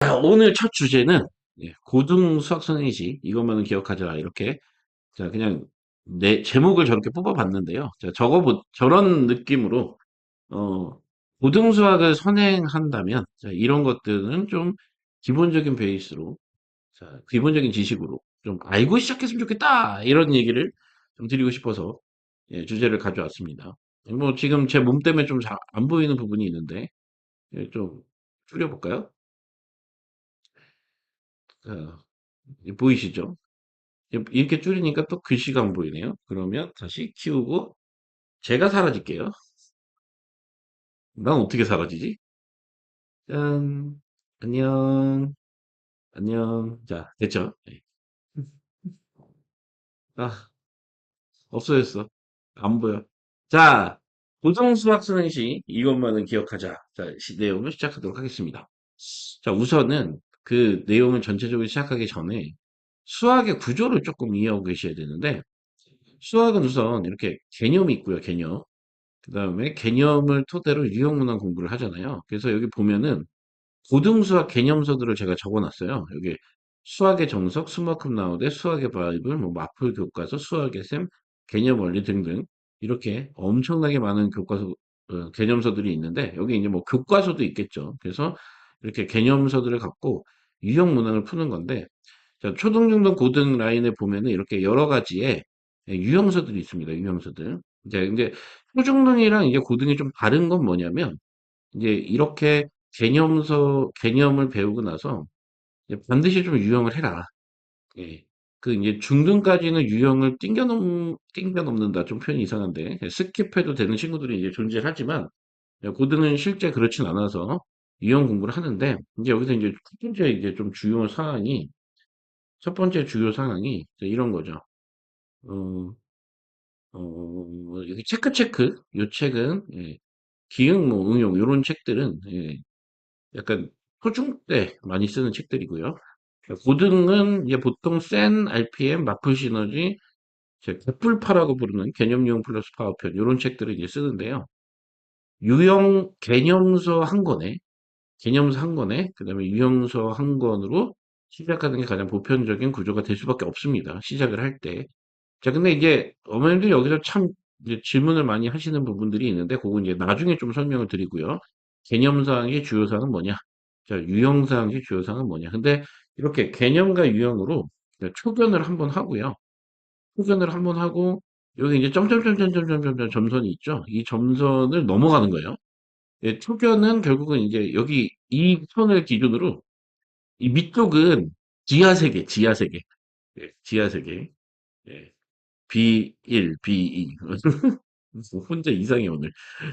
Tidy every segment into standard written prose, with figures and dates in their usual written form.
자, 오늘 첫 주제는 고등 수학 선행시 이것만은 기억하자 이렇게 자 그냥 내 제목을 저렇게 뽑아봤는데요. 자, 저런 느낌으로 어, 고등 수학을 선행한다면 자, 이런 것들은 좀 기본적인 베이스로 자, 기본적인 지식으로 좀 알고 시작했으면 좋겠다 이런 얘기를 좀 드리고 싶어서 주제를 가져왔습니다. 뭐 지금 제 몸 때문에 좀 잘 안 보이는 부분이 있는데 좀 줄여볼까요? 자, 보이시죠? 이렇게 줄이니까 또 글씨가 안 보이네요. 그러면 다시 키우고 제가 사라질게요. 난 어떻게 사라지지? 짠. 안녕. 안녕. 자, 됐죠? 네. 아, 없어졌어. 안 보여. 자, 고등수학 수능시 이것만은 기억하자. 자, 내용을 시작하도록 하겠습니다. 자, 우선은 그 내용을 전체적으로 시작하기 전에 수학의 구조를 조금 이해하고 계셔야 되는데 수학은 우선 이렇게 개념이 있고요, 개념. 그 다음에 개념을 토대로 유형문항 공부를 하잖아요. 그래서 여기 보면은 고등수학 개념서들을 제가 적어놨어요. 여기 수학의 정석, 스머큼 나오대, 수학의 바이블, 뭐 마플 교과서, 수학의 셈, 개념 원리 등등 이렇게 엄청나게 많은 교과서 개념서들이 있는데 여기 이제 뭐 교과서도 있겠죠. 그래서 이렇게 개념서들을 갖고 유형 문항을 푸는 건데 자, 초등, 중등, 고등 라인에 보면은 이렇게 여러 가지의 유형서들이 있습니다. 유형서들. 이제 초중등이랑 이제 고등이 좀 다른 건 뭐냐면 이제 이렇게 개념을 배우고 나서 이제 반드시 좀 유형을 해라. 예. 그 이제 중등까지는 유형을 띵겨 넘는다. 좀 표현이 이상한데 스킵해도 되는 친구들이 이제 존재하지만 고등은 실제 그렇진 않아서 유형 공부를 하는데 이제 여기서 이제 첫 번째 이제 좀 주요 사항이 첫 번째 주요 상황이 이제 이런 거죠. 어, 여기 체크. 요 책은, 기응, 뭐, 응용, 요런 책들은, 약간 초중 때 많이 쓰는 책들이고요. 고등은 이제 보통 센 RPM, 마플 시너지, 개풀파라고 부르는 개념 유형 플러스 파워편, 요런 책들을 이제 쓰는데요. 유형 개념서 한 권에, 그 다음에 유형서 한 권으로 시작하는 게 가장 보편적인 구조가 될 수밖에 없습니다. 시작을 할 때. 자, 근데 이제 어머님들이 여기서 참 이제 질문을 많이 하시는 부분들이 있는데, 그건 이제 나중에 좀 설명을 드리고요. 개념사항의 주요사항은 뭐냐? 자, 유형사항의 주요사항은 뭐냐? 근데 이렇게 개념과 유형으로 초견을 한번 하고요. 초견을 한번 하고, 여기 이제 점점점점점점점 점선이 있죠? 이 점선을 넘어가는 거예요. 초견은 결국은 이제 여기 이 선을 기준으로 이 밑쪽은 지하세계. 지하세계. 예. B1, B2. 혼자 이상해, 오늘.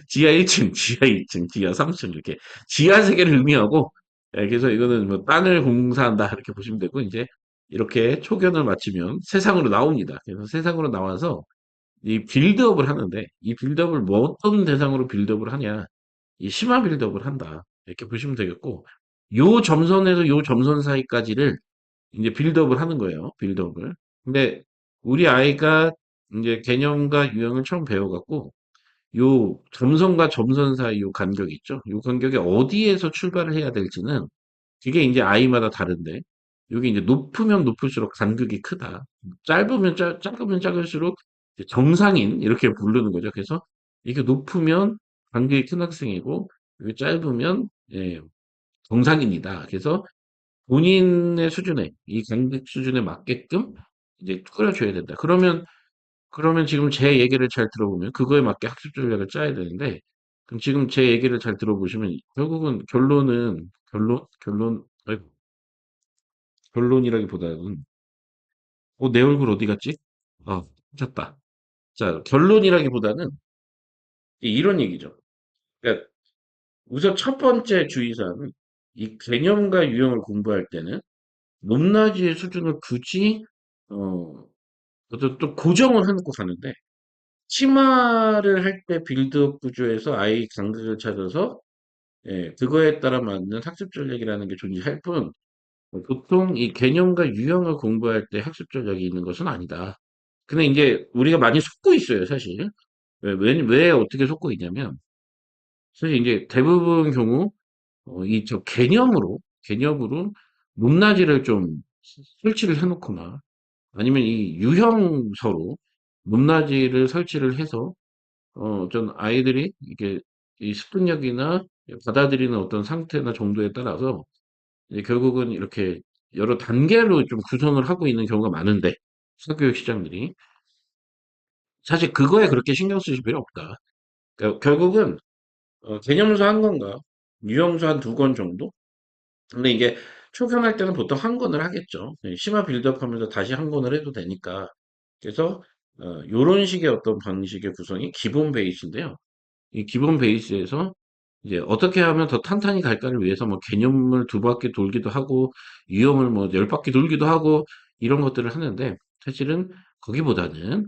지하 1층, 지하 2층, 지하 3층, 이렇게. 지하 세계를 의미하고, 그래서 이거는 뭐 땅을 공사한다, 이렇게 보시면 되고, 이제 이렇게 초견을 마치면 세상으로 나옵니다. 그래서 세상으로 나와서 이 빌드업을 하는데, 이 빌드업을 뭐 어떤 대상으로 빌드업을 하냐, 이 심화 빌드업을 한다. 이렇게 보시면 되겠고, 요 점선에서 요 점선 사이까지를 이제 빌드업을 하는 거예요. 빌드업을. 근데 우리 아이가 이제 개념과 유형을 처음 배워갖고 요 점선과 점선 사이 요 간격 있죠? 요 간격이 어디에서 출발을 해야 될지는 그게 이제 아이마다 다른데 여기 이제 높으면 높을수록 간격이 크다. 짧으면 작을수록 이제 정상인 이렇게 부르는 거죠. 그래서 이게 높으면 간격이 큰 학생이고 이게 짧으면 정상인이다. 그래서 본인의 수준에, 이 강직 수준에 맞게끔 이제 끌어줘야 된다. 그러면 지금 제 얘기를 잘 들어보면 그거에 맞게 학습 전략을 짜야 되는데, 그럼 지금 제 얘기를 잘 들어보시면 결국은 아이고, 결론이라기보다는, 내 얼굴 어디 갔지? 찾았다. 자, 결론이라기보다는 이런 얘기죠. 그러니까 우선 첫 번째 주의사항은 이 개념과 유형을 공부할 때는 높낮이의 수준을 굳이 어, 또 고정을 해놓고 가는데 치마를 할 때 빌드업 구조에서 아이 간극을 찾아서 그거에 따라 맞는 학습 전략이라는 게 존재할 뿐 보통 이 개념과 유형을 공부할 때 학습 전략이 있는 것은 아니다. 근데 이제 우리가 많이 속고 있어요, 사실. 왜 어떻게 속고 있냐면 사실 이제 대부분 경우 이 저 개념으로 개념으로 높낮이를 좀 설치를 해놓거나 아니면 이 유형서로 높낮이를 설치를 해서 좀 아이들이 이게 이 습득력이나 받아들이는 어떤 상태나 정도에 따라서 이제 결국은 이렇게 여러 단계로 좀 구성을 하고 있는 경우가 많은데 사교육 시장들이 사실 그거에 그렇게 신경 쓰실 필요 없다. 그러니까 결국은 개념서 한 권과 유형서 한 두 권 정도? 근데 이게 초편할 때는 보통 한 권을 하겠죠. 심화 빌드업 하면서 다시 한 권을 해도 되니까. 그래서 요런 식의 어떤 방식의 구성이 기본 베이스인데요. 이 기본 베이스에서 이제 어떻게 하면 더 탄탄히 갈까를 위해서 뭐 개념을 두 바퀴 돌기도 하고 유형을 뭐 열 바퀴 돌기도 하고 이런 것들을 하는데 사실은 거기보다는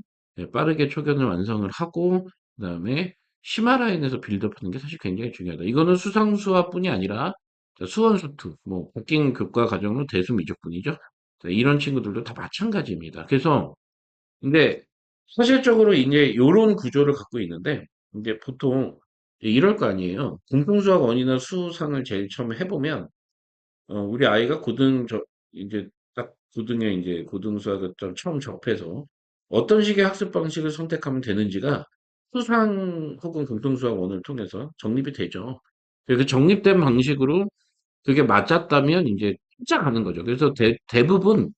빠르게 초견을 완성을 하고 그다음에 심화 라인에서 빌드업하는 게 사실 굉장히 중요하다. 이거는 수상수화뿐이 아니라 수원수투, 뭐 국ging 교과 과정으로 대수미적분이죠. 이런 친구들도 다 마찬가지입니다. 그래서 근데 사실적으로 이제 요런 구조를 갖고 있는데 이제 보통 이럴 거 아니에요. 공통수학 원이나 수상을 제일 처음 해보면 우리 아이가 이제 딱 고등에 이제 고등수학을 좀 처음 접해서 어떤 식의 학습 방식을 선택하면 되는지가 수상 혹은 공통수학 원을 통해서 정립이 되죠. 그 정립된 방식으로 그게 맞았다면 이제 시작하는 거죠. 그래서 대부분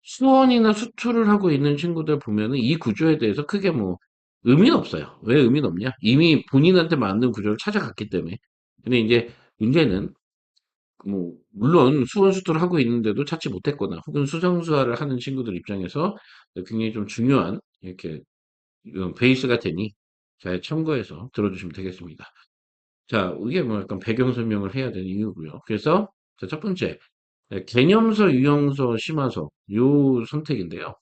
수원이나 수투를 하고 있는 친구들 보면은 이 구조에 대해서 크게 뭐 의미는 없어요. 왜 의미는 없냐? 이미 본인한테 맞는 구조를 찾아갔기 때문에. 근데 이제 문제는 뭐 물론 수원 수투를 하고 있는데도 찾지 못했거나 혹은 수성수화를 하는 친구들 입장에서 굉장히 좀 중요한 이렇게 베이스가 되니 잘 참고해서 들어주시면 되겠습니다. 자, 이게 뭐 약간 배경 설명을 해야 되는 이유고요. 그래서 자, 첫 번째 개념서, 유형서, 심화서 요 선택인데요.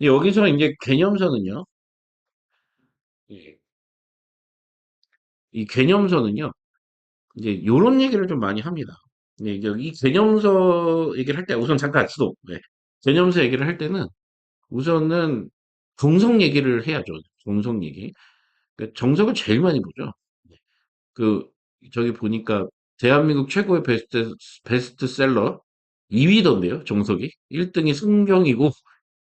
여기서 이제 개념서는요. 이, 이 개념서는요. 이제 요런 얘기를 좀 많이 합니다. 이제 이 개념서 얘기를 할 때 우선 잠깐 스톱. 네. 개념서 얘기를 할 때는 우선은 정석 얘기를 해야죠. 정석 얘기. 그러니까 정석을 제일 많이 보죠. 그 저기 보니까 대한민국 최고의 베스트셀러 2위던데요. 정석이 1등이 승경이고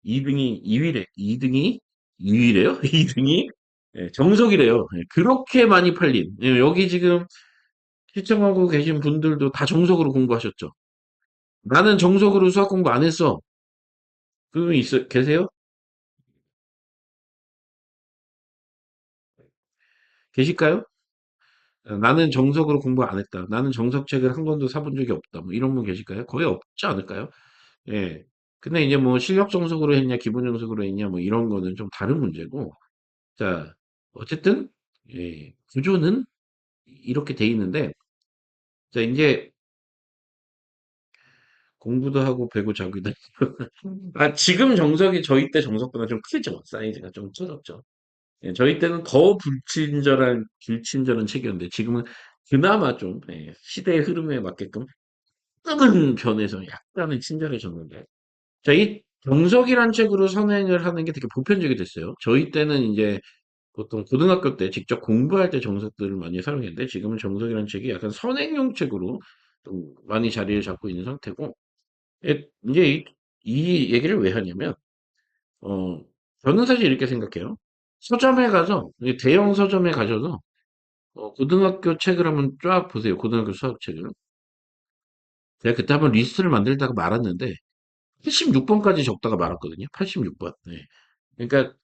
2등이 2위래. 2등이 2위래요? 2등이 정석이래요. 예, 그렇게 많이 팔린. 예, 여기 지금 시청하고 계신 분들도 다 정석으로 공부하셨죠. 나는 정석으로 수학 공부 안 했어. 그분 계세요? 계실까요? 나는 정석으로 공부 안 했다. 나는 정석책을 한 권도 사본 적이 없다. 뭐 이런 분 계실까요? 거의 없지 않을까요? 예. 근데 이제 뭐 실력 정석으로 했냐, 기본 정석으로 했냐, 뭐 이런 거는 좀 다른 문제고. 자, 어쨌든, 예, 구조는 이렇게 돼 있는데, 자, 이제 공부도 하고 배고 자기도. 아, 지금 정석이 저희 때 정석보다 좀 크죠. 사이즈가 좀 줄었죠. 예, 저희 때는 더 불친절한 책이었는데, 지금은 그나마 좀, 시대의 흐름에 맞게끔 조금 변해서 약간은 친절해졌는데. 자, 이 정석이란 책으로 선행을 하는 게 되게 보편적이 됐어요. 저희 때는 이제 보통 고등학교 때 직접 공부할 때 정석들을 많이 사용했는데 지금은 정석이라는 책이 약간 선행용 책으로 좀 많이 자리를 잡고 있는 상태고 이제 이 얘기를 왜 하냐면 어 저는 사실 이렇게 생각해요. 서점에 가서 대형 서점에 가셔서 고등학교 책을 한번 쫙 보세요. 고등학교 수학 책을. 제가 그때 한번 리스트를 만들다가 말았는데 86번까지 적다가 말았거든요. 86번. 네. 그러니까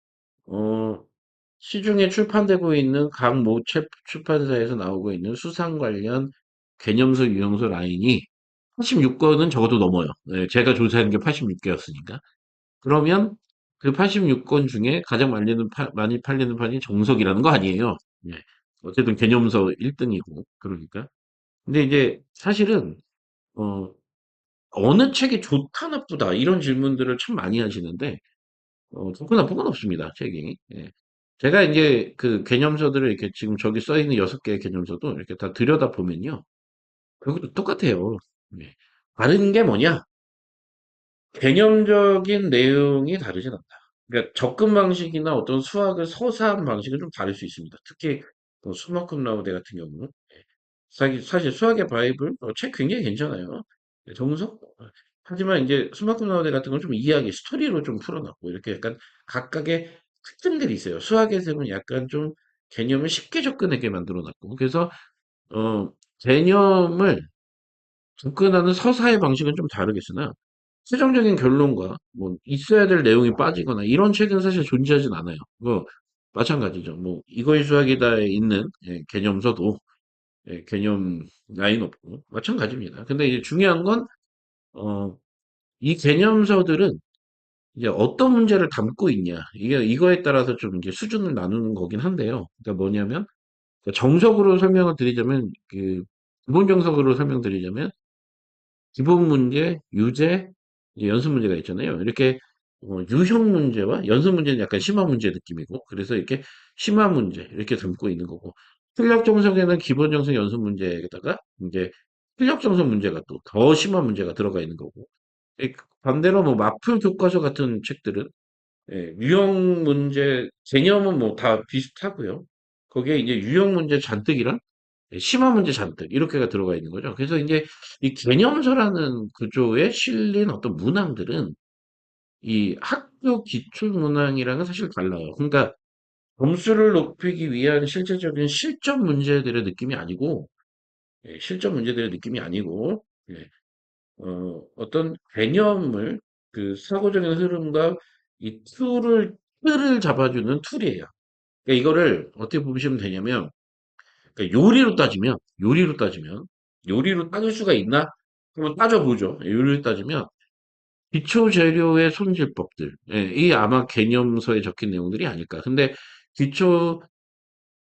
어 시중에 출판되고 있는 각 모 출판사에서 나오고 있는 수상 관련 개념서, 유형서 라인이 86권은 적어도 넘어요. 네, 제가 조사한 게 86개였으니까. 그러면 그 86권 중에 가장 많이 팔리는 판이 정석이라는 거 아니에요. 네. 어쨌든 개념서 1등이고, 그러니까. 근데 이제 사실은, 어, 어느 책이 좋다, 나쁘다, 이런 질문들을 참 많이 하시는데, 좋고 나쁜 건 없습니다, 책이. 예. 제가 이제 그 개념서들을 이렇게 지금 저기 써 있는 6개의 개념서도 이렇게 다 들여다보면요. 그것도 똑같아요. 예. 다른 게 뭐냐? 개념적인 내용이 다르진 않다. 그러니까 접근 방식이나 어떤 수학을 서사한 방식은 좀 다를 수 있습니다. 특히 뭐 수만큼 나우대 같은 경우는. 예. 사실 수학의 바이블 책 굉장히 괜찮아요. 네, 정석. 하지만 이제 스마트 나우대 같은 건 좀 이야기, 스토리로 좀 풀어놨고 이렇게 약간 각각의 특징들이 있어요. 수학에서는 약간 좀 개념을 쉽게 접근하게 만들어놨고 그래서 어, 개념을 접근하는 서사의 방식은 좀 다르겠으나 최종적인 결론과 뭐 있어야 될 내용이 빠지거나 이런 책은 사실 존재하진 않아요. 뭐 마찬가지죠. 뭐 이거의 수학이다에 있는 개념서도 개념 라인 없고 마찬가지입니다. 근데 이제 중요한 건 이 개념서들은 이제 어떤 문제를 담고 있냐 이게 이거에 따라서 좀 이제 수준을 나누는 거긴 한데요. 그러니까 뭐냐면 그러니까 정석으로 설명을 드리자면 그 기본 정석으로 설명드리자면 기본 문제, 유제, 이제 연습 문제가 있잖아요. 이렇게 유형 문제와 연습 문제는 약간 심화 문제 느낌이고, 그래서 이렇게 심화 문제 이렇게 담고 있는 거고, 출력 정석에는 기본 정석 연습 문제에다가 이제 출력 정석 문제가 또 더 심화 문제가 들어가 있는 거고, 반대로 뭐 마플 교과서 같은 책들은 유형 문제 개념은 뭐 다 비슷하고요. 거기에 이제 유형 문제 잔뜩이랑 심화 문제 잔뜩 이렇게가 들어가 있는 거죠. 그래서 이제 이 개념서라는 구조에 실린 어떤 문항들은 이 학교 기출 문항이랑은 사실 달라요. 그러니까 점수를 높이기 위한 실제적인 실전 문제들의 느낌이 아니고 실전 문제들의 느낌이 아니고 어떤 개념을 그 사고적인 흐름과 이 틀을 잡아주는 툴이에요. 그러니까 이거를 어떻게 보시면 되냐면 그러니까 요리로 따질 수가 있나? 한번 따져보죠. 요리로 따지면 기초 재료의 손질법들. 예, 이 아마 개념서에 적힌 내용들이 아닐까. 근데 기초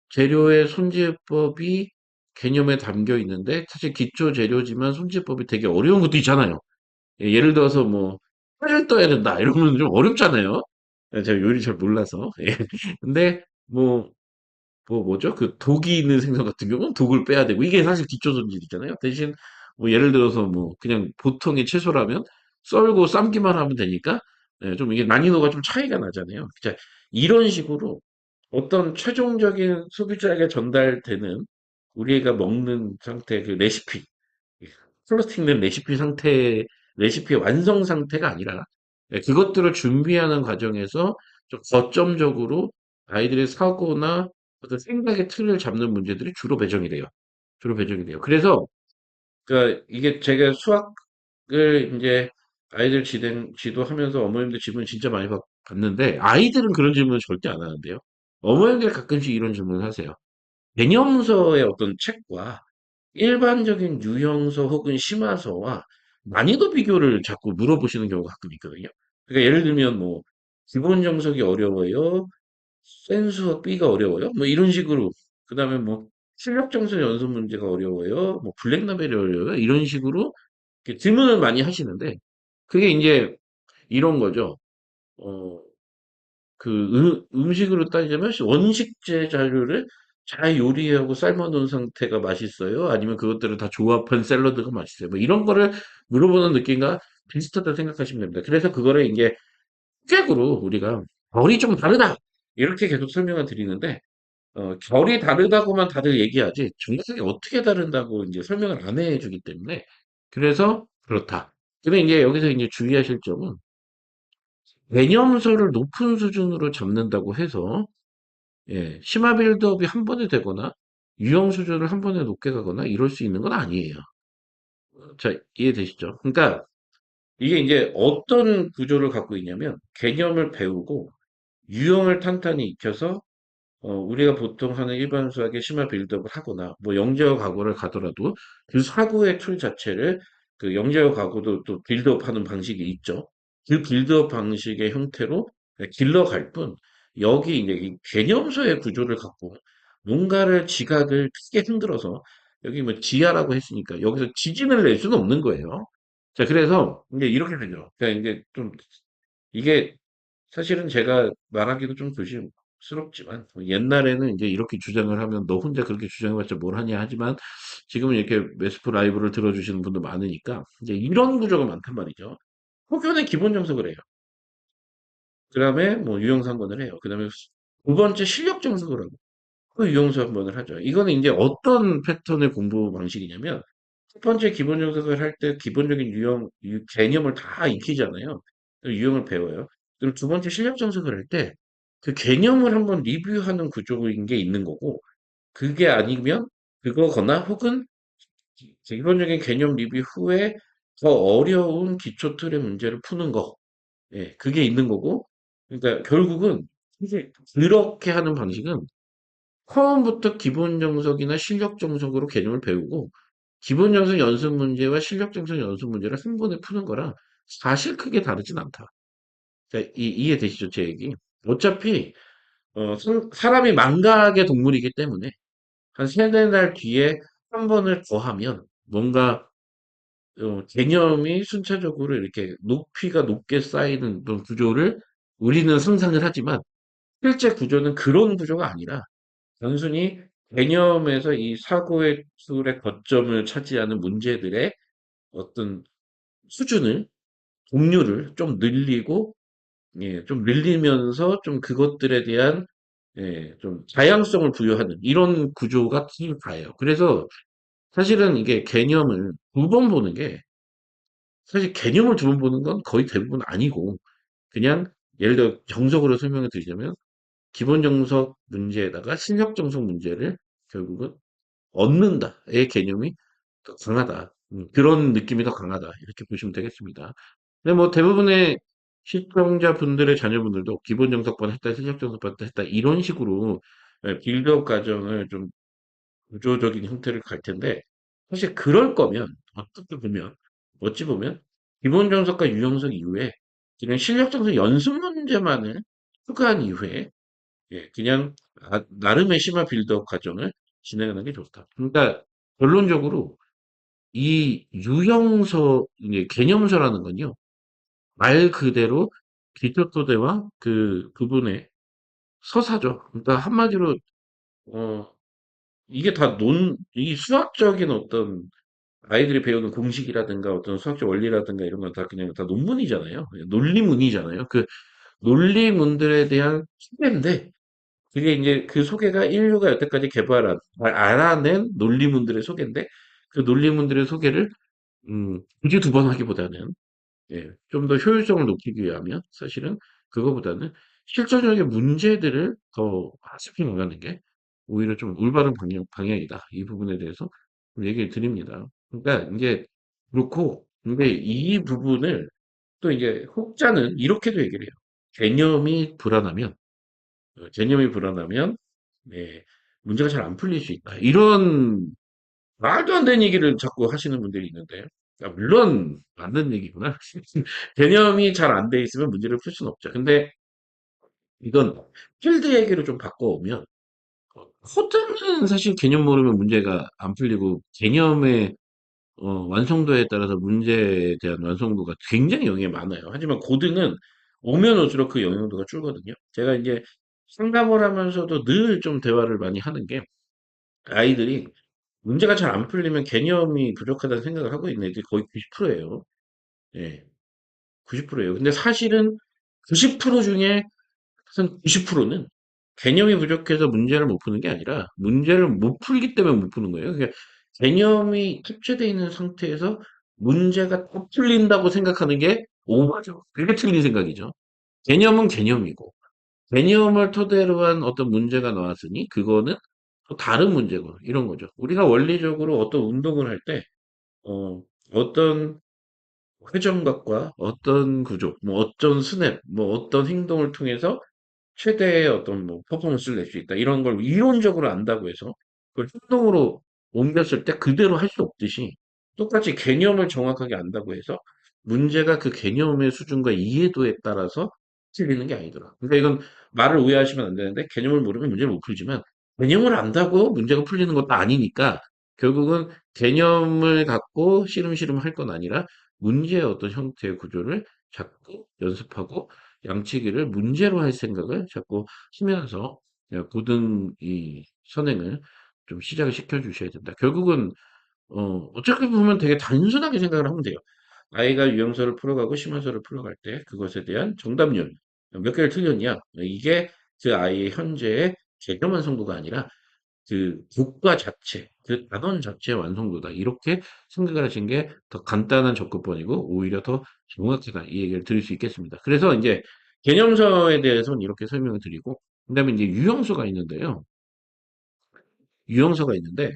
재료의 손질법이 개념에 담겨 있는데 사실 기초 재료지만 손질법이 되게 어려운 것도 있잖아요. 예를 들어서 뭐 파를 떠야 된다 이러면 좀 어렵잖아요. 제가 요리 잘 몰라서. 예. 근데 뭐죠? 그 독이 있는 생선 같은 경우는 독을 빼야 되고 이게 사실 기초 손질이잖아요. 대신 뭐 예를 들어서 뭐 그냥 보통의 채소라면 썰고 삶기만 하면 되니까 좀 이게 난이도가 좀 차이가 나잖아요. 자, 이런 식으로 어떤 최종적인 소비자에게 전달되는 우리가 먹는 상태 그 레시피 플라스틱 낸 레시피 상태, 레시피의 완성 상태가 아니라 그것들을 준비하는 과정에서 좀 거점적으로 아이들의 사고나 어떤 생각의 틀을 잡는 문제들이 주로 배정이 돼요. 주로 배정이 돼요. 그래서 그러니까 이게 제가 수학을 이제 아이들 지도하면서 어머님들 질문 진짜 많이 받는데 아이들은 그런 질문을 절대 안 하는데요. 어머님들 가끔씩 이런 질문을 하세요. 개념서의 어떤 책과 일반적인 유형서 혹은 심화서와 난이도 비교를 자꾸 물어보시는 경우가 가끔 있거든요. 그러니까 예를 들면 뭐 기본 정석이 어려워요. 센 수학 B가 어려워요. 뭐 이런 식으로 그다음에 뭐 실력 정석 연습 문제가 어려워요. 뭐 블랙라벨이 어려워요. 이런 식으로 이렇게 질문을 많이 하시는데 그게 이제 이런 거죠. 어, 음식으로 따지자면 원식재 자료를 잘 요리하고 삶아놓은 상태가 맛있어요? 아니면 그것들을 다 조합한 샐러드가 맛있어요? 뭐 이런 거를 물어보는 느낌과 비슷하다 생각하시면 됩니다. 그래서 그거를 이제 격으로 우리가 결이 좀 다르다! 이렇게 계속 설명을 드리는데, 결이 다르다고만 다들 얘기하지, 정확하게 어떻게 다른다고 이제 설명을 안 해주기 때문에, 그래서 그렇다. 근데 이제 여기서 이제 주의하실 점은, 개념서를 높은 수준으로 잡는다고 해서 심화 빌드업이 한 번에 되거나 유형 수준을 한 번에 높게 가거나 이럴 수 있는 건 아니에요. 자, 이해되시죠? 그러니까 이게 이제 어떤 구조를 갖고 있냐면 개념을 배우고 유형을 탄탄히 익혀서 우리가 보통 하는 일반 수학의 심화 빌드업을 하거나 뭐 영재어 과거를 가더라도 그 사고의 툴 자체를 그 영재어 과거도 또 빌드업 하는 방식이 있죠. 그 빌드업 방식의 형태로 길러갈 뿐 여기 이제 이 개념서의 구조를 갖고 뭔가를 지각을 크게 흔들어서 여기 뭐 지하라고 했으니까 여기서 지진을 낼 수는 없는 거예요. 자, 그래서 이제 이렇게 되죠. 그러니까 이제 좀 이게 사실은 제가 말하기도 좀 조심스럽지만 옛날에는 이제 이렇게 주장을 하면 너 혼자 그렇게 주장해봤자 뭘 하냐 하지만 지금은 이렇게 메스프 라이브를 들어주시는 분도 많으니까 이제 이런 구조가 많단 말이죠. 혹여는 기본 정석을 해요. 그 다음에 뭐 유형 상관을 해요. 그 다음에 두 번째 실력 정석을 하고 그 유형수 한 번을 하죠. 이거는 이제 어떤 패턴의 공부 방식이냐면, 첫 번째 기본 정석을 할 때 기본적인 개념을 다 익히잖아요. 유형을 배워요. 그럼 두 번째 실력 정석을 할 때 그 개념을 한번 리뷰하는 구조인 게 있는 거고, 그게 아니면 그거거나 혹은 기본적인 개념 리뷰 후에 더 어려운 기초 틀의 문제를 푸는 거. 예, 그게 있는 거고, 그러니까 결국은 이제 그렇게 하는 방식은 처음부터 기본 정석이나 실력 정석으로 개념을 배우고, 기본 정석 연습 문제와 실력 정석 연습 문제를 한 번에 푸는 거랑 사실 크게 다르진 않다. 자, 이해되시죠, 제 얘기? 어차피, 사람이 망각의 동물이기 때문에, 한 세네 달 뒤에 한 번을 더 하면, 뭔가, 개념이 순차적으로 이렇게 높이가 높게 쌓이는 그런 구조를 우리는 상상을 하지만, 실제 구조는 그런 구조가 아니라, 단순히 개념에서 이 사고의 술의 거점을 차지하는 문제들의 어떤 수준을, 종류를 좀 늘리고, 예, 좀 늘리면서 좀 그것들에 대한, 예, 좀 다양성을 부여하는 이런 구조가 가요. 그래서 사실은 이게 개념을 두 번 보는 게, 사실 개념을 두 번 보는 건 거의 대부분 아니고, 그냥 예를 들어 정석으로 설명을 드리자면, 기본 정석 문제에다가 실력 정석 문제를 결국은 얻는다의 개념이 더 강하다. 그런 느낌이 더 강하다. 이렇게 보시면 되겠습니다. 근데 뭐 대부분의 시청자분들의 자녀분들도 기본 정석반 했다, 실력 정석반 했다, 이런 식으로 빌드업 과정을 좀 구조적인 형태를 갈 텐데, 사실 그럴 거면, 어떻게 보면, 어찌 보면, 기본 정석과 유형석 이후에, 그냥 실력 정석 연습 문제만을 추가한 이후에, 예, 그냥 나름의 심화 빌드업 과정을 진행하는 게 좋다. 그러니까 결론적으로 이 유형서, 이제 개념서라는 건요, 말 그대로 기초토대와 그 부분의 서사죠. 그러니까 한마디로 어 이게 다 이 수학적인 어떤 아이들이 배우는 공식이라든가 어떤 수학적 원리라든가 이런 건 다 그냥 다 논문이잖아요. 논리문이잖아요. 그 논리문들에 대한 소개인데, 그게 이제 그 소개가 인류가 여태까지 알아낸 논리문들의 소개인데, 그 논리문들의 소개를 굳이 두 번 하기보다는, 예, 좀 더 효율성을 높이기 위하면 사실은 그거보다는 실질적인 문제들을 더 학습해 나가는 게 오히려 좀 올바른 방향이다. 이 부분에 대해서 좀 얘기를 드립니다. 그러니까 이게 그렇고, 근데 이 부분을 또 이제 혹자는 이렇게도 얘기를 해요. 개념이 불안하면, 개념이 불안하면, 네, 문제가 잘 안 풀릴 수 있다. 이런 말도 안 되는 얘기를 자꾸 하시는 분들이 있는데, 물론 맞는 얘기구나. 개념이 잘 안 돼 있으면 문제를 풀 수는 없죠. 근데 이건 필드 얘기로 좀 바꿔오면, 코드는 사실 개념 모르면 문제가 안 풀리고, 개념의 완성도에 따라서 문제에 대한 완성도가 굉장히 영향이 많아요. 하지만 코드는 오면 올수록 그 영향도가 줄거든요. 제가 이제 상담을 하면서도 늘 좀 대화를 많이 하는 게, 아이들이 문제가 잘 안 풀리면 개념이 부족하다는 생각을 하고 있는 애들이 거의 90%예요. 예, 90%예요. 근데 사실은 90% 중에 한 90%는 개념이 부족해서 문제를 못 푸는 게 아니라 문제를 못 풀기 때문에 못 푸는 거예요. 그러니까 개념이 탑재되어 있는 상태에서 문제가 다 풀린다고 생각하는 게 오버죠. 그게 틀린 생각이죠. 개념은 개념이고, 개념을 토대로 한 어떤 문제가 나왔으니 그거는 또 다른 문제고, 이런 거죠. 우리가 원리적으로 어떤 운동을 할 때, 어떤 회전각과 어떤 구조, 뭐 어떤 스냅, 뭐 어떤 행동을 통해서 최대의 어떤 뭐 퍼포먼스를 낼 수 있다. 이런 걸 이론적으로 안다고 해서 그걸 행동으로 옮겼을 때 그대로 할 수 없듯이, 똑같이 개념을 정확하게 안다고 해서 문제가 그 개념의 수준과 이해도에 따라서 틀리는 게 아니더라. 그러니까 이건 말을 오해하시면 안 되는데, 개념을 모르면 문제를 못 풀지만 개념을 안다고 문제가 풀리는 것도 아니니까, 결국은 개념을 갖고 씨름씨름 할 건 아니라 문제의 어떤 형태의 구조를 자꾸 연습하고 양치기를 문제로 할 생각을 자꾸 하면서 고등 이 선행을 좀 시작을 시켜 주셔야 된다. 결국은 어떻게 보면 되게 단순하게 생각을 하면 돼요. 아이가 유형설을 풀어가고 심화설을 풀어갈 때 그것에 대한 정답률 몇 개를 틀렸냐? 이게 그 아이의 현재의 개념 완성도가 아니라 그 교과 자체, 그 단원 자체의 완성도다. 이렇게 생각을 하신 게 더 간단한 접근법이고 오히려 더 정확하다. 이 얘기를 드릴 수 있겠습니다. 그래서 이제 개념서에 대해서는 이렇게 설명을 드리고, 그다음에 이제 유형서가 있는데요. 유형서가 있는데,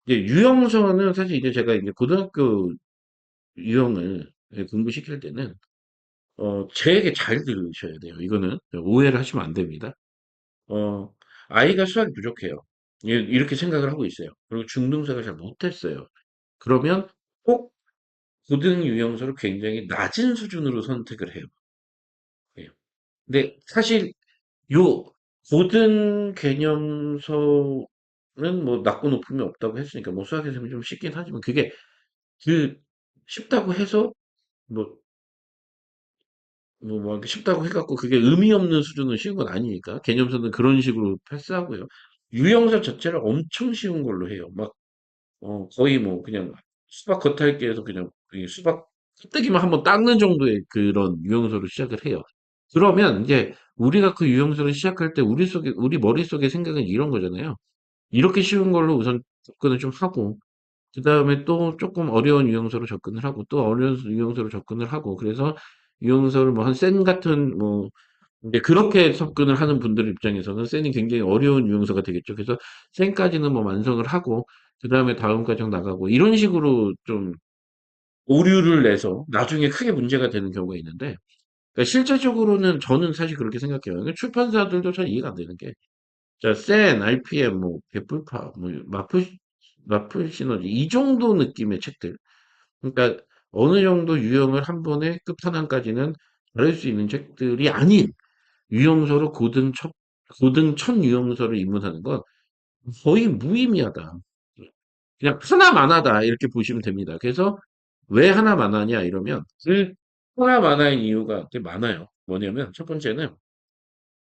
이제 유형서는 사실 이제 제가 이제 고등학교 유형을 공부시킬 때는 제 얘기 잘 들으셔야 돼요. 이거는 오해를 하시면 안 됩니다. 어, 아이가 수학이 부족해요. 이렇게 생각을 하고 있어요. 그리고 중등생을 잘 못했어요. 그러면 꼭 고등 유형서를 굉장히 낮은 수준으로 선택을 해요. 예. 근데 사실 요 고등 개념서는 뭐 낮고 높음이 없다고 했으니까 뭐 수학에서는 좀 쉽긴 하지만 그게 그 쉽다고 해서 뭐 이렇게 쉽다고 해갖고 그게 의미 없는 수준은 쉬운 건 아니니까 개념서는 그런 식으로 패스하고요. 유형서 자체를 엄청 쉬운 걸로 해요. 막 거의 뭐 그냥 수박 겉핥기에서 그냥 이 수박 껍데기만 한번 닦는 정도의 그런 유형서로 시작을 해요. 그러면 이제 우리가 그 유형서를 시작할 때 우리 머릿속에 생각은 이런 거잖아요. 이렇게 쉬운 걸로 우선 접근을 좀 하고 그다음에 또 조금 어려운 유형서로 접근을 하고 또 어려운 유형서로 접근을 하고 그래서 유형서를 뭐 한 센 같은 뭐 이제 그렇게 접근을 하는 분들 입장에서는 센이 굉장히 어려운 유형서가 되겠죠. 그래서 센까지는 뭐 완성을 하고 그다음에 다음 과정 나가고 이런 식으로 좀 오류를 내서 나중에 크게 문제가 되는 경우가 있는데 그러니까 실제적으로는 저는 사실 그렇게 생각해요. 그러니까 출판사들도 잘 이해가 안 되는 게 자, 센, RPM, 뭐 개뿔파, 뭐 마플 시너지 이 정도 느낌의 책들. 그러니까 어느 정도 유형을 한 번에 끝판왕까지는 다룰 수 있는 책들이 아닌 유형서로 고등 첫 유형서를 입문하는 건 거의 무의미하다. 그냥 하나만하다 이렇게 보시면 됩니다. 그래서 왜 하나만하냐 이러면 그 하나만화인 이유가 꽤 많아요. 뭐냐면 첫 번째는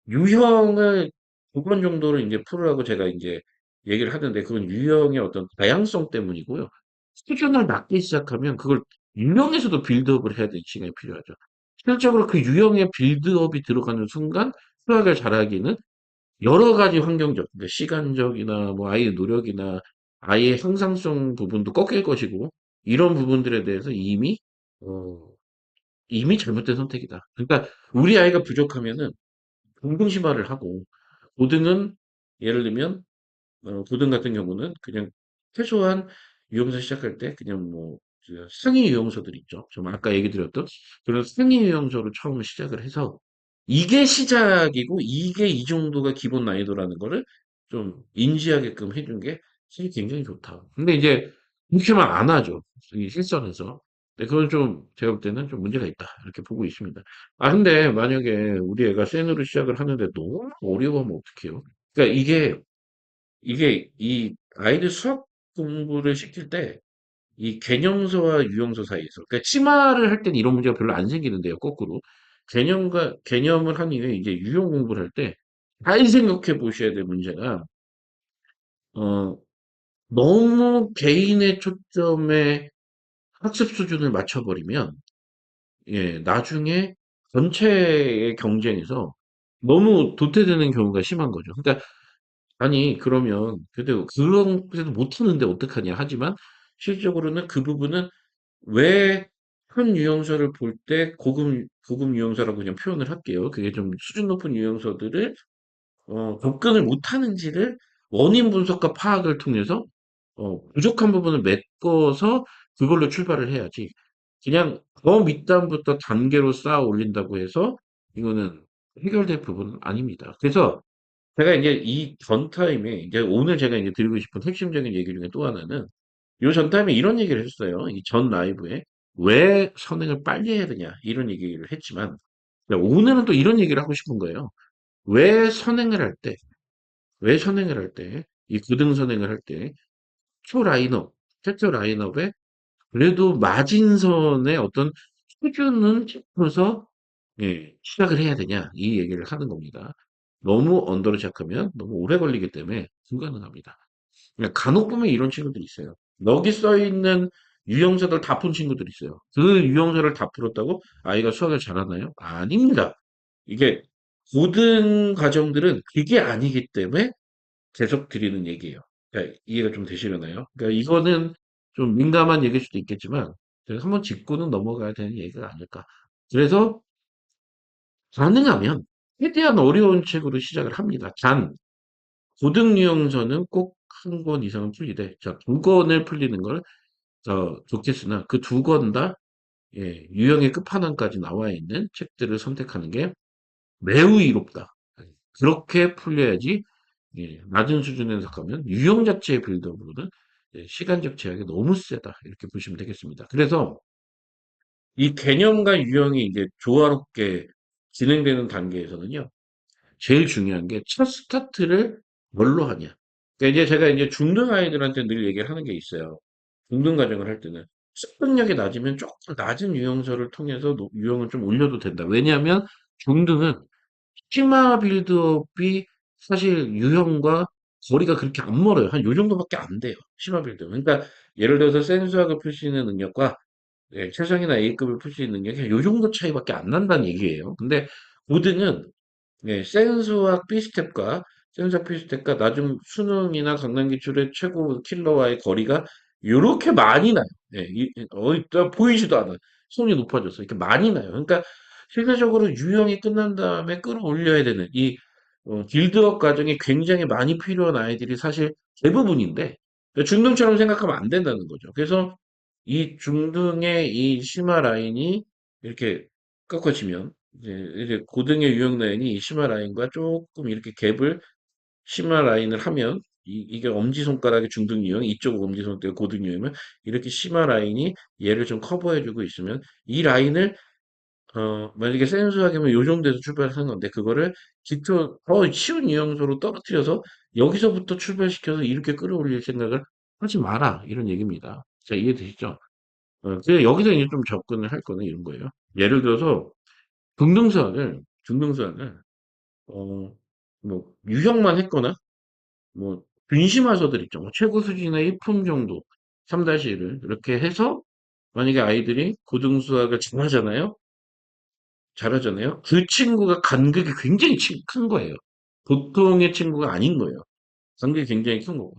유형을 두 번 정도를 이제 풀으라고 제가 이제 얘기를 하는데 그건 유형의 어떤 다양성 때문이고요. 수준을 낮게 시작하면 그걸 유형에서도 빌드업을 해야 되는 시간이 필요하죠. 실질적으로 그 유형의 빌드업이 들어가는 순간 수학을 잘하기는 여러 가지 환경적, 그러니까 시간적이나 뭐 아이의 노력이나 아이의 향상성 부분도 꺾일 것이고 이런 부분들에 대해서 어, 이미 잘못된 선택이다. 그러니까 우리 아이가 부족하면은 동등심화를 하고 고등은 예를 들면 고등 같은 경우는 그냥 최소한 유형서 시작할 때 그냥 뭐 상위 유형서들 있죠. 좀 아까 얘기 드렸던 그런 상위 유형서로 처음 시작을 해서 이게 시작이고 이게 이 정도가 기본 난이도라는 거를 좀 인지하게끔 해준 게 사실 굉장히 좋다. 근데 이제 그렇게만 안 하죠. 이 실전에서. 근데 그건 좀 제가 볼 때는 좀 문제가 있다. 이렇게 보고 있습니다. 아, 근데 만약에 우리 애가 센으로 시작을 하는데 너무 어려워하면 어떡해요? 그러니까 이게 이 아이들 수학 공부를 시킬 때 이 개념서와 유형서 사이에서 그러니까 치마를 할 때는 이런 문제가 별로 안 생기는데요. 거꾸로 개념을 한 이후에 이제 유형 공부를 할 때 잘 생각해 보셔야 될 문제가 어 너무 개인의 초점에 학습 수준을 맞춰버리면 예 나중에 전체의 경쟁에서 너무 도태되는 경우가 심한 거죠. 그러니까 아니 그러면 그래도 못하는데 어떡하냐 하지만 실질적으로는 그 부분은 왜 한 유형서를 볼 때 고급 유형서라고 그냥 표현을 할게요. 그게 좀 수준 높은 유형서들을 접근을 못하는지를 원인 분석과 파악을 통해서 부족한 부분을 메꿔서 그걸로 출발을 해야지. 그냥 더 밑단부터 단계로 쌓아 올린다고 해서 이거는 해결될 부분은 아닙니다. 그래서 제가 이제 이 전 타임에 이제 오늘 제가 이제 드리고 싶은 핵심적인 얘기 중에 또 하나는 요 전 타임에 이런 얘기를 했어요. 이 전 라이브에 왜 선행을 빨리 해야 되냐 이런 얘기를 했지만 오늘은 또 이런 얘기를 하고 싶은 거예요. 왜 선행을 할 때, 왜 선행을 할 때, 이 고등 선행을 할 때, 초 라인업, 최초 라인업에 그래도 마진선의 어떤 수준은 지켜서 예, 시작을 해야 되냐 이 얘기를 하는 겁니다. 너무 언더로 시작하면 너무 오래 걸리기 때문에 불가능합니다. 그냥 간혹 보면 이런 친구들이 있어요. 여기 써 있는 유형서들 다 푼 친구들이 있어요. 그 유형서를 다 풀었다고 아이가 수학을 잘하나요? 아닙니다. 이게 모든 과정들은 그게 아니기 때문에 계속 드리는 얘기예요. 그러니까 이해가 좀 되시려나요? 그러니까 이거는 좀 민감한 얘기일 수도 있겠지만 제가 한번 짚고는 넘어가야 되는 얘기가 아닐까. 그래서 가능하면 최대한 어려운 책으로 시작을 합니다. 단 고등 유형서는 꼭 한 권 이상은 풀리되 자, 두 권을 풀리는 걸 좋겠으나 그 두 권 다 예, 유형의 끝판왕까지 나와 있는 책들을 선택하는 게 매우 이롭다. 그렇게 풀려야지 예, 낮은 수준에서 가면 유형 자체의 빌드업으로는 예, 시간적 제약이 너무 세다. 이렇게 보시면 되겠습니다. 그래서 이 개념과 유형이 이제 조화롭게 진행되는 단계에서는요. 제일 중요한 게 첫 스타트를 뭘로 하냐. 그러니까 이제 제가 이제 중등 아이들한테 늘 얘기를 하는 게 있어요. 중등 과정을 할 때는 습득력이 낮으면 조금 낮은 유형서를 통해서 유형을 좀 올려도 된다. 왜냐하면 중등은 치마 빌드업이 사실 유형과 거리가 그렇게 안 멀어요. 한 요 정도밖에 안 돼요. 치마 빌드업. 그러니까 예를 들어서 센수학을 풀 수 있는 능력과 예, 최상이나 A급을 풀 수 있는 능력이 요 정도 차이밖에 안 난다는 얘기예요. 근데 고등은 예, 센수학 B스텝과 센수학 B스텝과 나중 수능이나 강남기출의 최고 킬러와의 거리가 요렇게 많이 나요. 예, 보이지도 않아요. 손이 높아져서 이렇게 많이 나요. 그러니까 실제적으로 유형이 끝난 다음에 끌어올려야 되는 이 빌드업 과정이 굉장히 많이 필요한 아이들이 사실 대부분인데 중등처럼 생각하면 안 된다는 거죠. 그래서 이 중등의 이 심화 라인이 이렇게 꺾어지면 이제 고등의 유형 라인이 이 심화 라인과 조금 이렇게 갭을 심화 라인을 하면 이게 엄지손가락의 중등 유형, 이쪽 엄지손가락의 고등 유형이면 이렇게 심화 라인이 얘를 좀 커버해주고 있으면 이 라인을 만약에 센수학이면 요 정도에서 출발하는 건데 그거를 기초 더 쉬운 유형소로 떨어뜨려서 여기서부터 출발시켜서 이렇게 끌어올릴 생각을 하지 마라 이런 얘기입니다. 자 이해되시죠? 그래서 여기서 이제 좀 접근을 할 거는 이런 거예요. 예를 들어서 중등수학을 어, 뭐 유형만 했거나 뭐 분심화서들 있죠. 뭐 최고 수준의 1품 정도 3-1을 이렇게 해서 만약에 아이들이 고등수학을 잘하잖아요. 그 친구가 간극이 굉장히 큰 거예요. 보통의 친구가 아닌 거예요. 간극이 굉장히 큰 거고.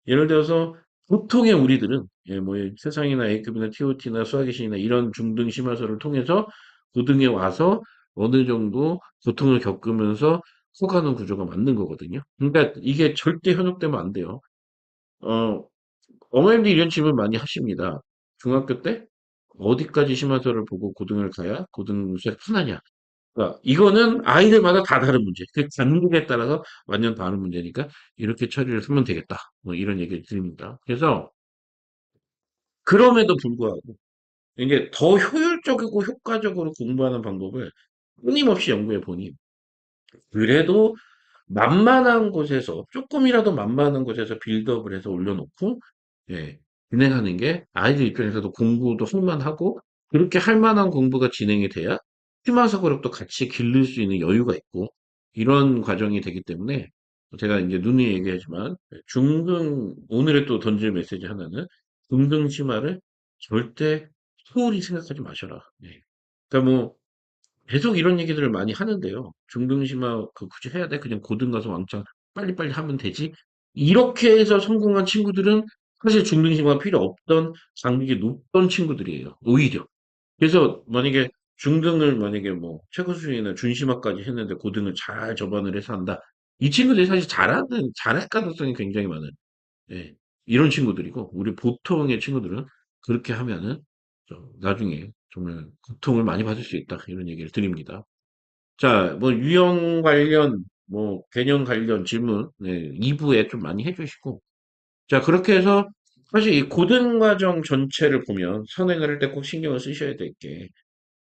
예를 들어서 보통의 우리들은 예, 뭐 세상이나 A급이나 TOT나 수학의 신이나 이런 중등 심화서를 통해서 고등에 와서 어느 정도 고통을 겪으면서 커가는 구조가 맞는 거거든요. 그러니까 이게 절대 현혹되면 안 돼요. 어, 어머님들이 이런 질문 많이 하십니다. 중학교 때 어디까지 심화서를 보고 고등을 가야 고등 수학이 편하냐? 그러니까 이거는 아이들마다 다 다른 문제. 그 간극에 따라서 완전 다른 문제니까 이렇게 처리를 하면 되겠다. 뭐 이런 얘기를 드립니다. 그래서 그럼에도 불구하고 이게 더 효율적이고 효과적으로 공부하는 방법을 끊임없이 연구해 보니 그래도 만만한 곳에서 조금이라도 만만한 곳에서 빌드업을 해서 올려놓고 예, 진행하는 게 아이들 입장에서도 공부도 할 만하고 그렇게 할 만한 공부가 진행이 돼야 심화서구력도 같이 기를 수 있는 여유가 있고 이런 과정이 되기 때문에 제가 이제 누누이 얘기하지만 중등 오늘의 또 던질 메시지 하나는 중등 심화를 절대 소홀히 생각하지 마셔라. 예. 그러니까 뭐 계속 이런 얘기들을 많이 하는데요. 중등심화 굳이 해야 돼? 그냥 고등 가서 왕창 빨리빨리 하면 되지? 이렇게 해서 성공한 친구들은 사실 중등심화가 필요 없던 장벽이 높던 친구들이에요. 오히려. 그래서 만약에 중등을 만약에 뭐 최고 수준이나 준심화까지 했는데 고등을 잘 접안을 해서 한다. 이 친구들이 사실 잘할 가능성이 굉장히 많은 예, 이런 친구들이고 우리 보통의 친구들은 그렇게 하면은 나중에 정말 고통을 많이 받을 수 있다 이런 얘기를 드립니다. 자, 뭐 유형 관련 뭐 개념 관련 질문 네, 2부에 좀 많이 해주시고 자 그렇게 해서 사실 이 고등 과정 전체를 보면 선행을 할 때 꼭 신경을 쓰셔야 될 게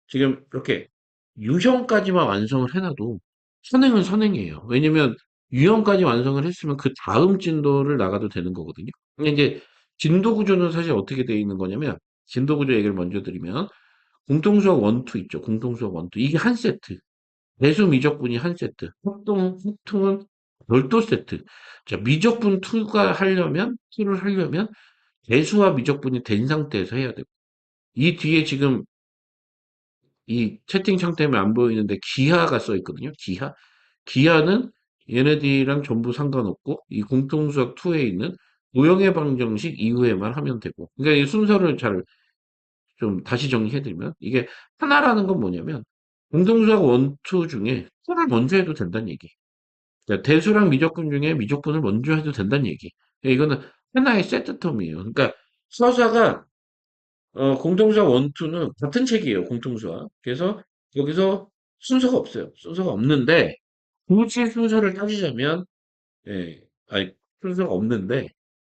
지금 이렇게 유형까지만 완성을 해놔도 선행은 선행이에요. 왜냐면 유형까지 완성을 했으면 그 다음 진도를 나가도 되는 거거든요. 근데 이제 진도 구조는 사실 어떻게 되어 있는 거냐면 진도 구조 얘기를 먼저 드리면 공통수학 1, 2 있죠. 공통수학 1, 2 이게 한 세트. 배수 미적분이 한 세트. 확통은 별도 세트. 자, 미적분 2가 하려면 2를 하려면 배수와 미적분이 된 상태에서 해야 되고 이 뒤에 지금 이 채팅창 때문에 안 보이는데 기하가 써 있거든요. 기하. 기하는 얘네들이랑 전부 상관없고 이 공통수학 2에 있는 도형의 방정식 이후에만 하면 되고. 그러니까 이 순서를 잘 좀 다시 정리해드리면 이게 하나라는 건 뭐냐면 공통수학 1, 2 중에 하나를 먼저 해도 된다는 얘기. 그러니까 대수랑 미적분 중에 미적분을 먼저 해도 된다는 얘기. 그러니까 이거는 하나의 세트텀이에요. 그러니까 서사가 공통수학 1, 2는 같은 책이에요. 공통수학. 그래서 여기서 순서가 없어요. 순서가 없는데 굳이 순서를 따지자면 예, 아니 순서가 없는데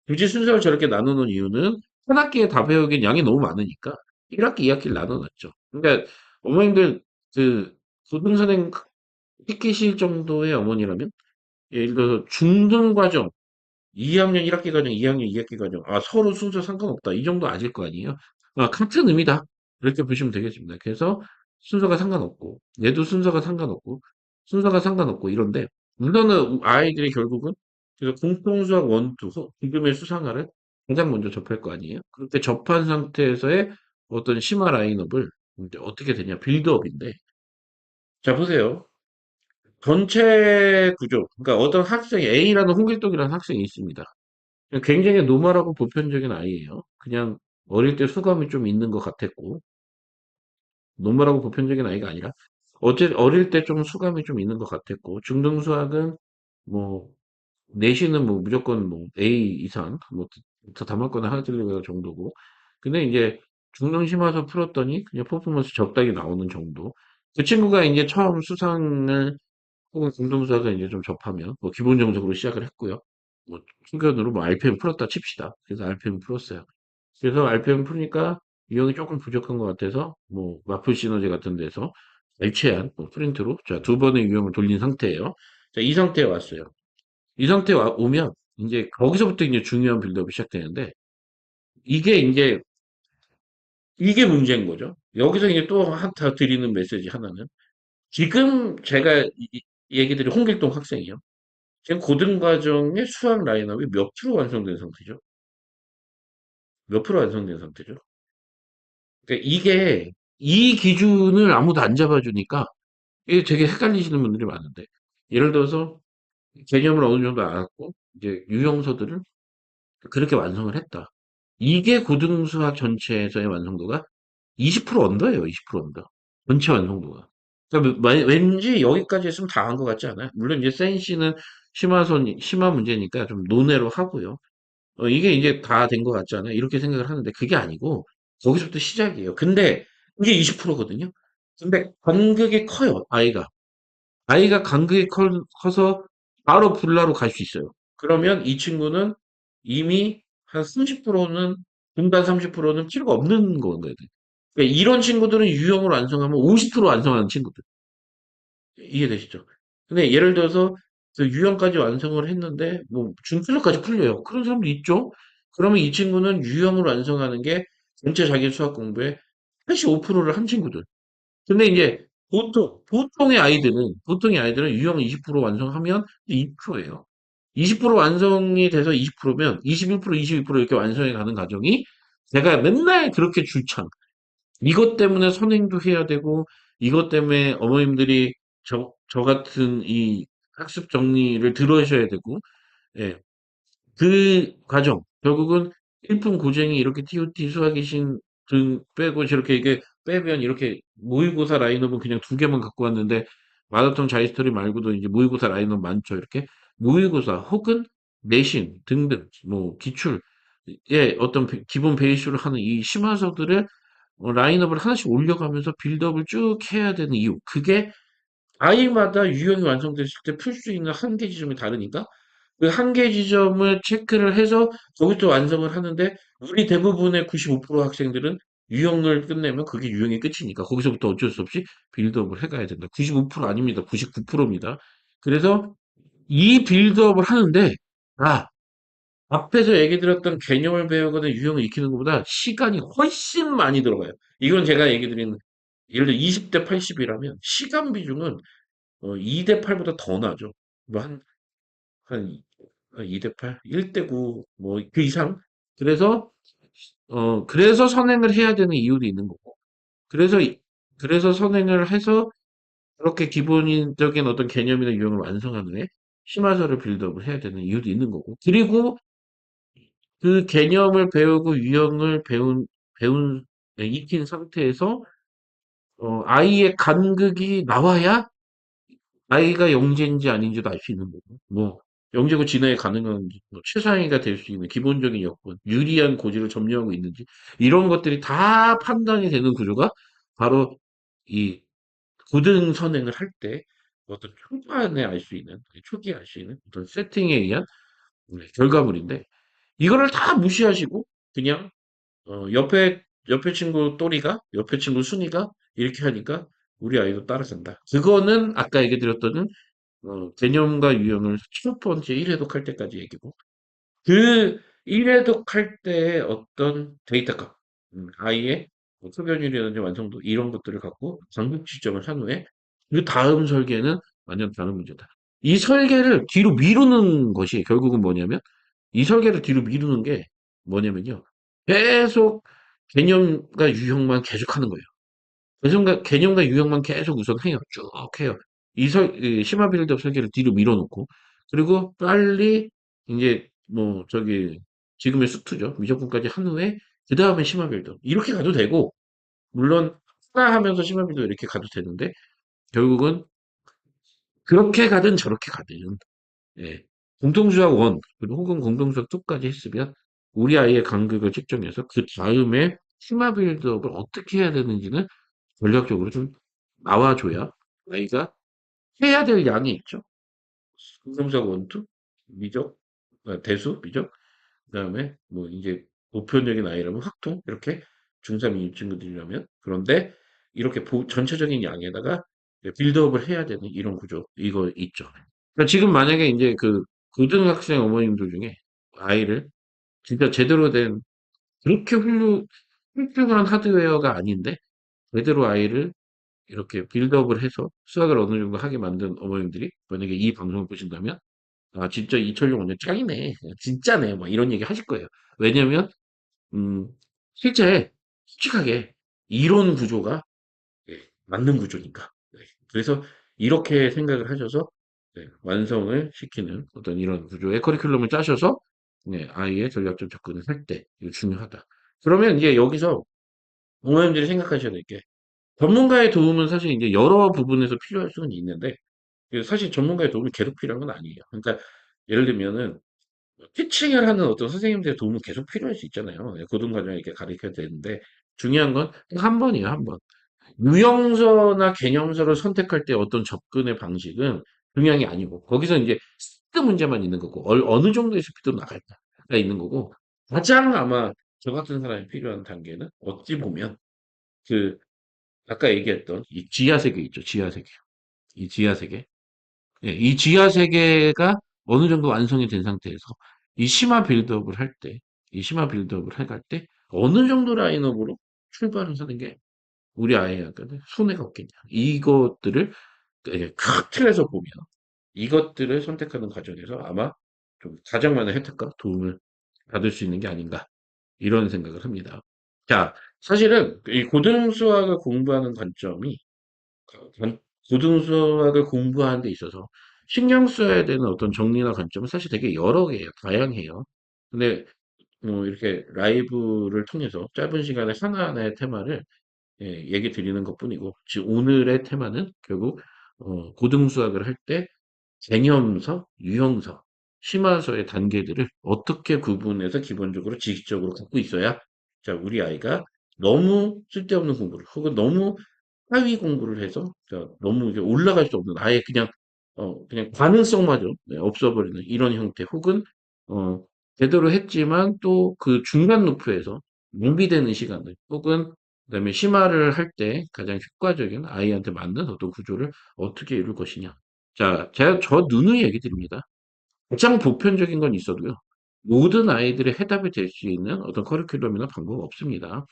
굳이 순서를 저렇게 나누는 이유는 한 학기에 다 배우기엔 양이 너무 많으니까 1학기, 2학기를 나눠놨죠. 그러니까 어머님들 그 고등선행 시키실 정도의 어머니라면 예를 들어서 중등 과정 2학년 1학기 과정, 2학년 2학기 과정 아 서로 순서 상관없다 이 정도 아실 거 아니에요. 아, 같은 의미다 이렇게 보시면 되겠습니다. 그래서 순서가 상관없고 얘도 순서가 상관없고 이런데 우선은 아이들이 결국은 그래서 공통수학 원투 지금의 수상화를 가장 먼저 접할 거 아니에요. 그렇게 접한 상태에서의 어떤 심화 라인업을 이제 어떻게 되냐 빌드업인데 자 보세요. 전체 구조 그러니까 어떤 학생이 A라는 홍길동이라는 학생이 있습니다. 굉장히 노멀하고 보편적인 아이예요. 그냥 어릴 때 수감이 좀 있는 것 같았고, 노멀하고 보편적인 아이가 아니라, 어릴 때 좀 수감이 좀 있는 것 같았고, 중등 수학은 뭐, 내신은 뭐 무조건 뭐 A 이상, 뭐, 더 다말거나 하나 틀리고 정도고, 근데 이제 중등 심화서 풀었더니 그냥 퍼포먼스 적당히 나오는 정도. 그 친구가 이제 처음 수상을 혹은 공동수학을 이제 좀 접하면 뭐 기본 정석으로 시작을 했고요. 뭐 순간으로 뭐 RPM 풀었다 칩시다. 그래서 RPM 풀었어요. 그래서 RPM 푸니까 유형이 조금 부족한 것 같아서 뭐 마플 시너지 같은 데서 일체한 뭐 프린트로 자, 두 번의 유형을 돌린 상태예요. 자, 이 상태에 왔어요. 이 상태에 오면 이제 거기서부터 이제 중요한 빌드업이 시작되는데 이게 이제 이게 문제인 거죠. 여기서 이제 또 한타 드리는 메시지 하나는 지금 제가 얘기 드린 홍길동 학생이요. 지금 고등과정의 수학 라인업이 몇 프로 완성된 상태죠? 몇 프로 완성된 상태죠? 그러니까 이게 이 기준을 아무도 안 잡아주니까 이게 되게 헷갈리시는 분들이 많은데 예를 들어서 개념을 어느 정도 알았고 이제 유형서들을 그렇게 완성을 했다. 이게 고등수학 전체에서의 완성도가 20% 언더예요. 20% 언더. 전체 완성도가. 그러니까 왠지 여기까지 했으면 다 한 것 같지 않아요? 물론 이제 센시는 심화 문제니까 좀 논외로 하고요. 이게 이제 다 된 것 같잖아요. 이렇게 생각을 하는데 그게 아니고 거기서부터 시작이에요. 근데 이게 20%거든요. 근데 간극이 커요. 아이가 간극이 커서 바로 불나로 갈 수 있어요. 그러면 이 친구는 이미 한 30%는 분단 30%는 필요가 없는 거거든요. 그러니까 이런 친구들은 유형으로 완성하면 50% 완성하는 친구들. 이해되시죠? 근데 예를 들어서 그 유형까지 완성을 했는데 뭐 준필러까지 풀려요. 그런 사람도 있죠. 그러면 이 친구는 유형을 완성하는 게 전체 자기 수학 공부의 85%를 한 친구들. 근데 이제 보통의 아이들은 유형 20% 완성하면 2%예요. 20% 완성이 돼서 20%면 21%, 22% 이렇게 완성해 가는 과정이 제가 맨날 그렇게 주창. 이것 때문에 선행도 해야 되고, 이것 때문에 어머님들이 저 같은 이 학습 정리를 들으셔야 되고, 예. 그 과정, 결국은 일품 고쟁이 이렇게 TOT 수학이신 등 빼고 저렇게 이게 빼면 이렇게 모의고사 라인업은 그냥 두 개만 갖고 왔는데, 마라톤 자이스토리 말고도 이제 모의고사 라인업 많죠. 이렇게 모의고사 혹은 내신 등등, 뭐 기출, 예, 어떤 기본 베이스로 하는 이 심화서들을 라인업을 하나씩 올려가면서 빌드업을 쭉 해야 되는 이유. 그게 아이마다 유형이 완성됐을 때 풀 수 있는 한계 지점이 다르니까 그 한계 지점을 체크를 해서 거기서 완성을 하는데 우리 대부분의 95% 학생들은 유형을 끝내면 그게 유형의 끝이니까 거기서부터 어쩔 수 없이 빌드업을 해가야 된다. 95% 아닙니다. 99%입니다. 그래서 이 빌드업을 하는데 아 앞에서 얘기 드렸던 개념을 배우거나 유형을 익히는 것보다 시간이 훨씬 많이 들어가요. 이건 제가 얘기 드린 예를 들어 20대 80이라면 시간 비중은 2대 8보다 더 나죠. 뭐 한 2대 8, 1대 9, 뭐 그 이상. 그래서 그래서 선행을 해야 되는 이유도 있는 거고. 그래서 그래서 선행을 해서 그렇게 기본적인 어떤 개념이나 유형을 완성하는 애. 심화서를 빌드업을 해야 되는 이유도 있는 거고. 그리고 그 개념을 배우고 유형을 네, 익힌 상태에서 아이의 간극이 나와야 아이가 영재인지 아닌지도 알 수 있는 거고. 뭐 영재고 진화에 가능한 뭐 최상위가 될 수 있는 기본적인 여건, 유리한 고지를 점유하고 있는지 이런 것들이 다 판단이 되는 구조가 바로 이 고등 선행을 할 때 어떤 초반에 알 수 있는, 초기에 알 수 있는 어떤 세팅에 의한 결과물인데 이거를 다 무시하시고 그냥 옆에 친구 또리가 옆에 친구 순이가 이렇게 하니까 우리 아이도 따라간다. 그거는 아까 얘기 드렸던 개념과 유형을 첫 번째 1회독할 때까지 얘기고 그 1회독할 때의 어떤 데이터값, 아이의 뭐 흡연율이라든지 완성도 이런 것들을 갖고 장벽 지정을 한 후에 그 다음 설계는 완전 다른 문제다. 이 설계를 뒤로 미루는 것이 결국은 뭐냐면 이 설계를 뒤로 미루는 게 뭐냐면요. 계속 개념과 유형만 계속 하는 거예요. 개념과 유형만 계속 우선 해요. 쭉 해요. 이 심화 빌드업 설계를 뒤로 밀어놓고, 그리고 빨리, 이제, 뭐, 지금의 수투죠. 미적분까지 한 후에, 그 다음에 심화 빌드업. 이렇게 가도 되고, 물론, 하나 하면서 심화 빌드업 이렇게 가도 되는데, 결국은, 그렇게 가든 저렇게 가든, 예. 공동수학 1, 그리고 혹은 공동수학 2까지 했으면, 우리 아이의 간극을 측정해서, 그 다음에 심화 빌드업을 어떻게 해야 되는지는 전략적으로 좀 나와줘야 아이가 해야 될 양이 있죠. 긍정적 원투, 미적, 대수, 미적, 그다음에 뭐 이제 보편적인 아이라면 확통 이렇게 중3 이 친구들이라면 그런데 이렇게 전체적인 양에다가 빌드업을 해야 되는 이런 구조 이거 있죠. 그러니까 지금 만약에 이제 그 고등학생 어머님들 중에 아이를 진짜 제대로 된 그렇게 훌륭한 하드웨어가 아닌데 제대로 아이를 이렇게 빌드업을 해서 수학을 어느 정도 하게 만든 어머님들이 만약에 이 방송을 보신다면 아 진짜 이철용 완전 짱이네 진짜네 뭐 이런 얘기 하실 거예요. 왜냐면 음 실제 솔직하게 이론 구조가 맞는 구조니까. 네. 그래서 이렇게 생각을 하셔서 완성을 시키는 어떤 이런 구조의 커리큘럼을 짜셔서 아이의 전략적 접근을 할 때 이거 중요하다. 그러면 이제 여기서 어머님들이 생각하셔야 될 게 전문가의 도움은 사실 이제 여러 부분에서 필요할 수는 있는데 사실 전문가의 도움이 계속 필요한 건 아니에요. 그러니까 예를 들면은 티칭을 하는 어떤 선생님들의 도움은 계속 필요할 수 있잖아요. 고등과정에 이렇게 가르쳐야 되는데 중요한 건 한 번이에요, 한 번. 유형서나 개념서를 선택할 때 어떤 접근의 방식은 중요한 게 아니고 거기서 이제 스피드 문제만 있는 거고 어느 정도의 스피드로 나갈까가 있는 거고 가장 아마 저 같은 사람이 필요한 단계는 어찌 보면 그 아까 얘기했던 이 지하세계 있죠, 지하세계. 이 지하세계. 예, 이 지하세계가 어느 정도 완성이 된 상태에서 이 심화 빌드업을 할 때, 이 심화 빌드업을 해갈 때 어느 정도 라인업으로 출발을 하는 게 우리 아이한테는 손해가 없겠냐. 이것들을 큰 틀에서 보면 이것들을 선택하는 과정에서 아마 좀 가장 많은 혜택과 도움을 받을 수 있는 게 아닌가 이런 생각을 합니다. 자, 사실은 이 고등수학을 공부하는 관점이 고등수학을 공부하는 데 있어서 신경 써야 되는 어떤 정리나 관점은 사실 되게 여러 개예요. 다양해요. 근데 뭐 이렇게 라이브를 통해서 짧은 시간에 하나하나의 테마를 얘기 드리는 것뿐이고 지금 오늘의 테마는 결국 고등수학을 할 때 개념서, 유형서, 심화서의 단계들을 어떻게 구분해서 기본적으로 지식적으로 갖고 있어야 자 우리 아이가 너무 쓸데없는 공부를 혹은 너무 하위 공부를 해서 자 너무 이제 올라갈 수 없는 아예 그냥 가능성마저 없어 버리는 이런 형태 혹은 어 제대로 했지만 또 그 중간 루프에서 낭비되는 시간들 혹은 그다음에 심화를 할 때 가장 효과적인 아이한테 맞는 어떤 구조를 어떻게 이룰 것이냐. 자, 제가 저 누누이 얘기 드립니다. 가장 보편적인 건 있어도요. 모든 아이들의 해답이 될 수 있는 어떤 커리큘럼이나 방법은 없습니다.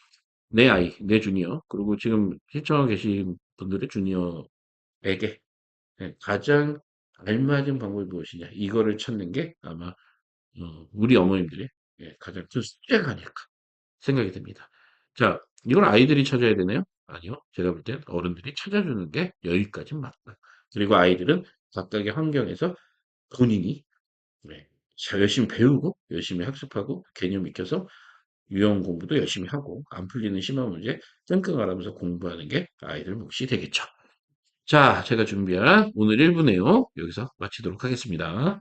내 아이, 내 주니어, 그리고 지금 시청하고 계신 분들의 주니어에게 가장 알맞은 방법이 무엇이냐. 이거를 찾는 게 아마 우리 어머님들의 가장 큰 숙제가 아닐까 생각이 듭니다. 자, 이걸 아이들이 찾아야 되나요? 아니요. 제가 볼 땐 어른들이 찾아주는 게 여기까지 맞다. 그리고 아이들은 각각의 환경에서 본인이 네. 잘 열심히 배우고 열심히 학습하고 개념 익혀서 유형 공부도 열심히 하고 안 풀리는 심화 문제 끙끙 앓으면서 공부하는 게 아이들 몫이 되겠죠. 자, 제가 준비한 오늘 1부 내용 여기서 마치도록 하겠습니다.